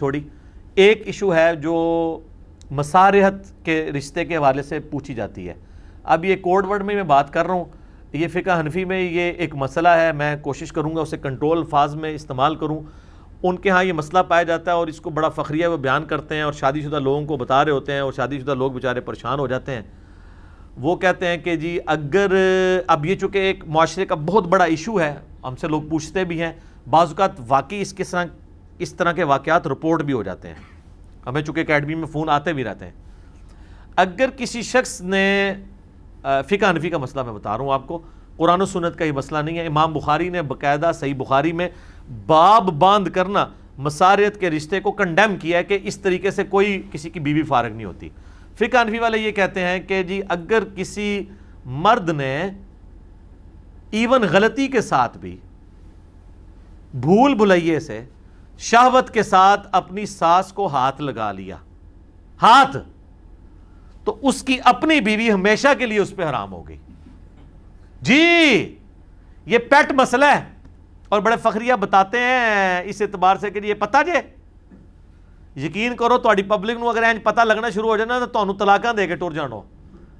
تھوڑی ایک ایشو ہے جو مسارحت کے رشتے کے حوالے سے پوچھی جاتی ہے. اب یہ کوڈ ورڈ میں بات کر رہا ہوں, یہ فقہ حنفی میں یہ ایک مسئلہ ہے, میں کوشش کروں گا اسے کنٹرول الفاظ میں استعمال کروں. ان کے ہاں یہ مسئلہ پایا جاتا ہے اور اس کو بڑا فخریہ وہ بیان کرتے ہیں اور شادی شدہ لوگوں کو بتا رہے ہوتے ہیں اور شادی شدہ لوگ بیچارے پریشان ہو جاتے ہیں. وہ کہتے ہیں کہ جی اگر اب یہ چونکہ ایک معاشرے کا بہت بڑا ایشو ہے, ہم سے لوگ پوچھتے بھی ہیں, بعض اوقات واقعی اس طرح کے واقعات رپورٹ بھی ہو جاتے ہیں, ہمیں چونکہ اکیڈمی میں فون آتے بھی رہتے ہیں. اگر کسی شخص نے فقہ حنفی کا مسئلہ میں بتا رہا ہوں آپ کو, قرآن و سنت کا یہ مسئلہ نہیں ہے. امام بخاری نے باقاعدہ صحیح بخاری میں باب باندھ کرنا مسارحت کے رشتے کو کنڈیم کیا ہے کہ اس طریقے سے کوئی کسی کی بیوی فارغ نہیں ہوتی. فقہ حنفی والے یہ کہتے ہیں کہ جی اگر کسی مرد نے ایون غلطی کے ساتھ بھی بھول بھلائیے سے شہوت کے ساتھ اپنی ساس کو ہاتھ لگا لیا, ہاتھ, تو اس کی اپنی بیوی ہمیشہ کے لیے اس پہ حرام ہوگی. جی یہ پیٹ مسئلہ ہے اور بڑے فخریہ بتاتے ہیں اس اعتبار سے کہ یہ پتہ جے, یقین کرو تہاڈی پبلک نو اگر اینج پتہ لگنا شروع ہو جائے نا تو تانوں طلاقاں دے کے ٹر جانو.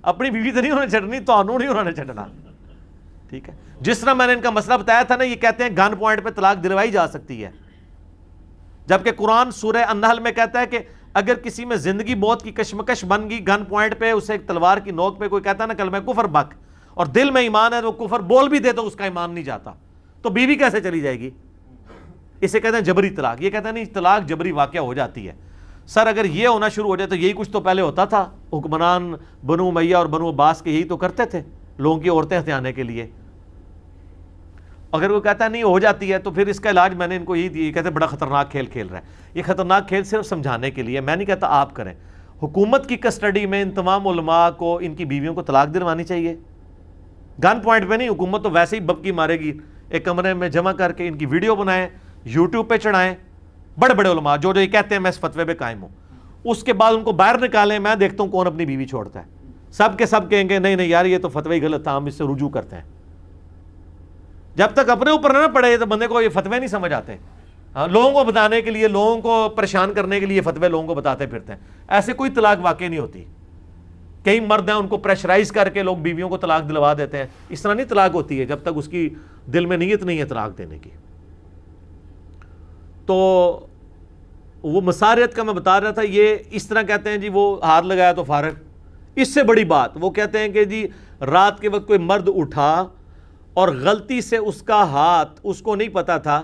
اپنی بیوی تو نہیں انہوں نے چھڈنی, تانوں نہیں انہوں نے چھڈنا. ٹھیک ہے, جس طرح میں نے ان کا مسئلہ بتایا تھا نا, یہ کہتے ہیں گن پوائنٹ پہ طلاق دلوائی جا سکتی ہے, جبکہ قرآن سورہ النحل میں کہتا ہے کہ اگر کسی میں زندگی موت کی کشمکش بن گئی, گن پوائنٹ پہ اسے ایک تلوار کی نوک پہ کوئی کہتا ہے نا کلمہ کفر بک, اور دل میں ایمان ہے تو وہ کفر بول بھی دے تو اس کا ایمان نہیں جاتا, تو بیوی کیسے چلی جائے گی؟ اسے کہتے ہیں جبری طلاق. یہ کہتے ہیں نہیں طلاق جبری واقعہ ہو جاتی ہے. سر اگر یہ ہونا شروع ہو جائے تو یہی کچھ تو پہلے ہوتا تھا, حکمران بنو امیہ اور بنو عباس کے یہی تو کرتے تھے لوگوں کی عورتیں ہتھیانے کے لیے. اگر وہ کہتا ہے نہیں ہو جاتی ہے تو پھر اس کا علاج میں نے ان کو یہی دیا. یہ کہتے ہیں بڑا خطرناک کھیل کھیل رہا ہے. یہ خطرناک کھیل صرف سمجھانے کے لیے, میں نہیں کہتا آپ کریں. حکومت کی کسٹڈی میں ان تمام علماء کو ان کی بیویوں کو طلاق دلوانی چاہیے, گن پوائنٹ پہ نہیں. حکومت تو ویسے ہی ببکی مارے گی, ایک کمرے میں جمع کر کے ان کی ویڈیو بنائیں, یوٹیوب پہ چڑھائیں. بڑے بڑے علماء جو یہ کہتے ہیں میں اس فتوے پہ قائم ہوں, اس کے بعد ان کو باہر نکالیں, میں دیکھتا ہوں کون اپنی بیوی چھوڑتا ہے. سب کے سب کہیں گے نہیں نہیں یار یہ تو فتوی ہی غلط تھا, ہم اس سے رجوع کرتے ہیں. جب تک اپنے اوپر نہ پڑے تو بندے کو یہ فتوے نہیں سمجھ آتے. لوگوں کو بتانے کے لیے, لوگوں کو پریشان کرنے کے لیے فتوے لوگوں کو بتاتے پھرتے ہیں. ایسے کوئی طلاق واقع نہیں ہوتی. کئی مرد ہیں ان کو پریشرائز کر کے لوگ بیویوں کو طلاق دلوا دیتے ہیں. اس طرح نہیں طلاق ہوتی ہے جب تک اس کی دل میں نیت نہیں ہے طلاق دینے کی. تو وہ مسارحت کا میں بتا رہا تھا, یہ اس طرح کہتے ہیں جی وہ ہاتھ لگایا تو فارغ. اس سے بڑی بات وہ کہتے ہیں کہ جی رات کے وقت کوئی مرد اٹھا اور غلطی سے اس کا ہاتھ, اس کو نہیں پتا تھا,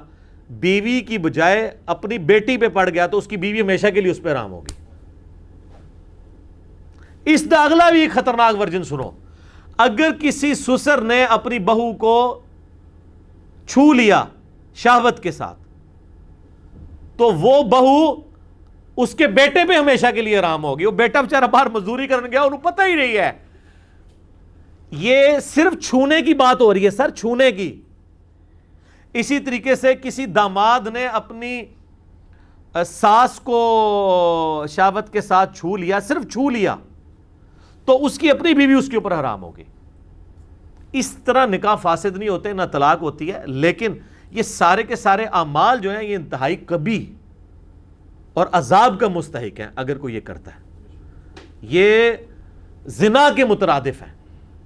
بیوی کی بجائے اپنی بیٹی پہ پڑ گیا تو اس کی بیوی ہمیشہ کے لیے اس پہ حرام ہوگی. اس دا اگلا بھی ایک خطرناک ورژن سنو. اگر کسی سسر نے اپنی بہو کو چھو لیا شہوت کے ساتھ تو وہ بہو اس کے بیٹے پہ ہمیشہ کے لیے حرام ہوگی. وہ بیٹا بیچارہ باہر مزدوری کرنے گیا, انہوں پتہ ہی نہیں ہے. یہ صرف چھونے کی بات ہو رہی ہے سر, چھونے کی. اسی طریقے سے کسی داماد نے اپنی ساس کو شہوت کے ساتھ چھو لیا, صرف چھو لیا, تو اس کی اپنی بیوی اس کے اوپر حرام ہوگی. اس طرح نکاح فاسد نہیں ہوتے, نہ طلاق ہوتی ہے. لیکن یہ سارے کے سارے اعمال جو ہیں یہ انتہائی کبھی اور عذاب کا مستحق ہیں اگر کوئی یہ کرتا ہے. یہ زنا کے مترادف ہیں.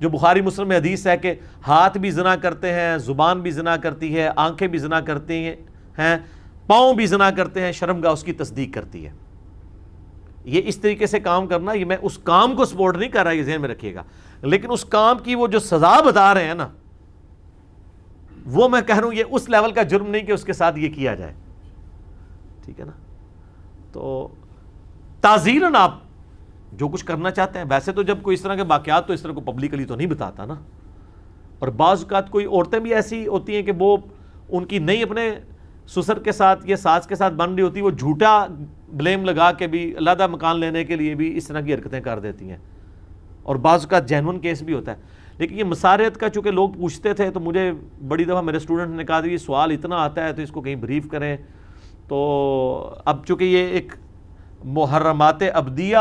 جو بخاری مسلم میں حدیث ہے کہ ہاتھ بھی زنا کرتے ہیں, زبان بھی زنا کرتی ہے, آنکھیں بھی زنا کرتی ہیں, پاؤں بھی زنا کرتے ہیں, شرمگاہ اس کی تصدیق کرتی ہے. یہ اس طریقے سے کام کرنا, یہ میں اس کام کو سپورٹ نہیں کر رہا, یہ ذہن میں رکھیے گا, لیکن اس کام کی وہ جو سزا بتا رہے ہیں نا, وہ میں کہہ رہا ہوں یہ اس لیول کا جرم نہیں کہ اس کے ساتھ یہ کیا جائے. ٹھیک ہے نا. تو تعزیراً آپ جو کچھ کرنا چاہتے ہیں, ویسے تو جب کوئی اس طرح کے واقعات تو اس طرح کو پبلکلی تو نہیں بتاتا نا. اور بعض اوقات کوئی عورتیں بھی ایسی ہوتی ہیں کہ وہ ان کی نہیں اپنے سسر کے ساتھ یا ساس کے ساتھ بن رہی ہوتی, وہ جھوٹا بلیم لگا کے بھی علیحدہ مکان لینے کے لیے بھی اس طرح کی حرکتیں کر دیتی ہیں. اور بعض اوقات جینون کیس بھی ہوتا ہے. لیکن یہ مسارحت کا چونکہ لوگ پوچھتے تھے تو مجھے بڑی دفعہ میرے اسٹوڈنٹ نے کہا یہ سوال اتنا آتا ہے تو اس کو کہیں بریف کریں. تو اب چونکہ یہ ایک محرمات ابدیہ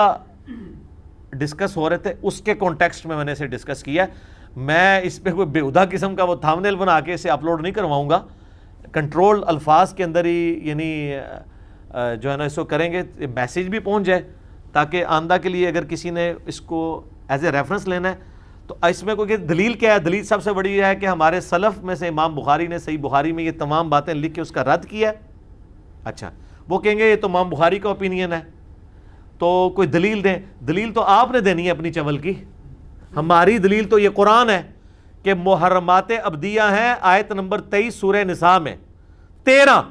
ڈسکس ہو رہے تھے, اس کے کانٹیکسٹ میں نے اسے ڈسکس کیا. میں اس پہ کوئی بےہودہ قسم کا وہ تھامنیل بنا کے اسے اپلوڈ نہیں کرواؤں گا. کنٹرول الفاظ کے اندر ہی یعنی جو ہے نا اس کو کریں گے میسیج بھی پہنچ جائے، تاکہ آندہ کے لیے اگر کسی نے اس کو ایز اے ریفرنس لینا ہے تو اس میں کوئی دلیل کیا ہے؟ دلیل سب سے بڑی یہ ہے کہ ہمارے سلف میں سے امام بخاری نے صحیح بخاری میں یہ تمام باتیں لکھ کے اس کا رد کیا ہے. اچھا وہ کہیں گے یہ تو امام بخاری کا اوپینین ہے، تو کوئی دلیل دیں. دلیل تو آپ نے دینی ہے اپنی چول کی. ہماری دلیل تو یہ قرآن ہے کہ محرمات ابدیہ ہیں، آیت نمبر 23 سورہ نساء میں 13،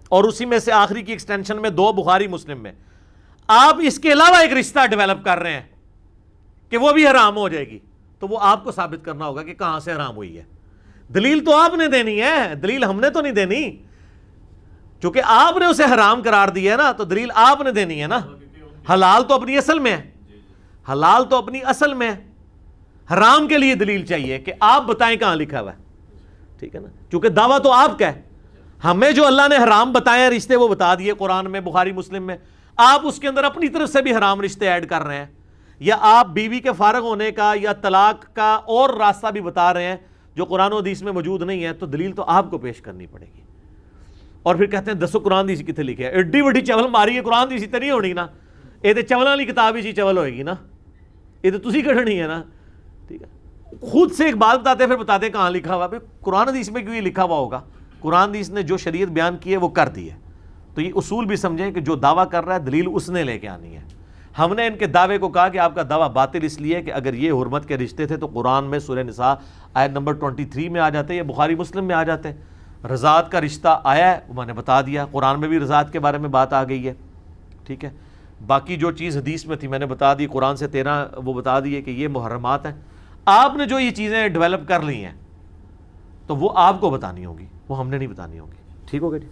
اور اسی میں سے آخری کی ایکسٹینشن میں 2 بخاری مسلم میں. آپ اس کے علاوہ ایک رشتہ ڈیولپ کر رہے ہیں کہ وہ بھی حرام ہو جائے گی، تو وہ آپ کو ثابت کرنا ہوگا کہ کہاں سے حرام ہوئی ہے. دلیل تو آپ نے دینی ہے، دلیل ہم نے تو نہیں دینی. چونکہ آپ نے اسے حرام قرار دیا ہے نا، تو دلیل آپ نے دینی ہے نا. حلال تو اپنی اصل میں ہے، حلال تو اپنی اصل میں ہے. حرام کے لیے دلیل چاہیے کہ آپ بتائیں کہاں لکھا ہوا ہے. ٹھیک ہے نا، چونکہ دعویٰ تو آپ کا ہے. ہمیں جو اللہ نے حرام بتائے ہیں رشتے وہ بتا دیے قرآن میں، بخاری مسلم میں. آپ اس کے اندر اپنی طرف سے بھی حرام رشتے ایڈ کر رہے ہیں، یا آپ بیوی کے فارغ ہونے کا یا طلاق کا اور راستہ بھی بتا رہے ہیں جو قرآن و حدیث میں موجود نہیں ہے. تو دلیل تو آپ کو پیش کرنی پڑے گی. اور پھر کہتے ہیں دسو قرآن دیسی کتنے لکھے ہے؟ ایڈی وڈی چول ماری ہے، قرآن دیسی تو نہیں ہونی نا. یہ تو چولاں والی کتاب ہی چول ہوئے گی نا، یہ تو تسی کھڑنی ہے نا. ٹھیک ہے، خود سے ایک بات بتاتے ہیں پھر بتاتے ہیں کہاں لکھا ہوا. قرآن حدیث میں کیوں یہ لکھا ہوا ہوگا؟ قرآن حدیث نے جو شریعت بیان کی ہے وہ کر دی ہے. تو یہ اصول بھی سمجھیں کہ جو دعویٰ کر رہا ہے دلیل اس نے لے کے آنی ہے. ہم نے ان کے دعوے کو کہا کہ آپ کا دعویٰ باطل اس لیے کہ اگر یہ حرمت کے رشتے تھے تو قرآن میں سورہ نساء آیت نمبر 23 میں آ جاتے، یا بخاری مسلم میں آ جاتے. رضاعت کا رشتہ آیا ہے وہ میں نے بتا دیا، قرآن میں بھی رضاعت کے بارے میں بات آ گئی ہے. ٹھیک ہے، باقی جو چیز حدیث میں تھی میں نے بتا دی، قرآن سے 13 وہ بتا دیے کہ یہ محرمات ہیں. آپ نے جو یہ چیزیں ڈیولپ کر لی ہیں تو وہ آپ کو بتانی ہوگی، وہ ہم نے نہیں بتانی ہوگی. ٹھیک ہوگا جی.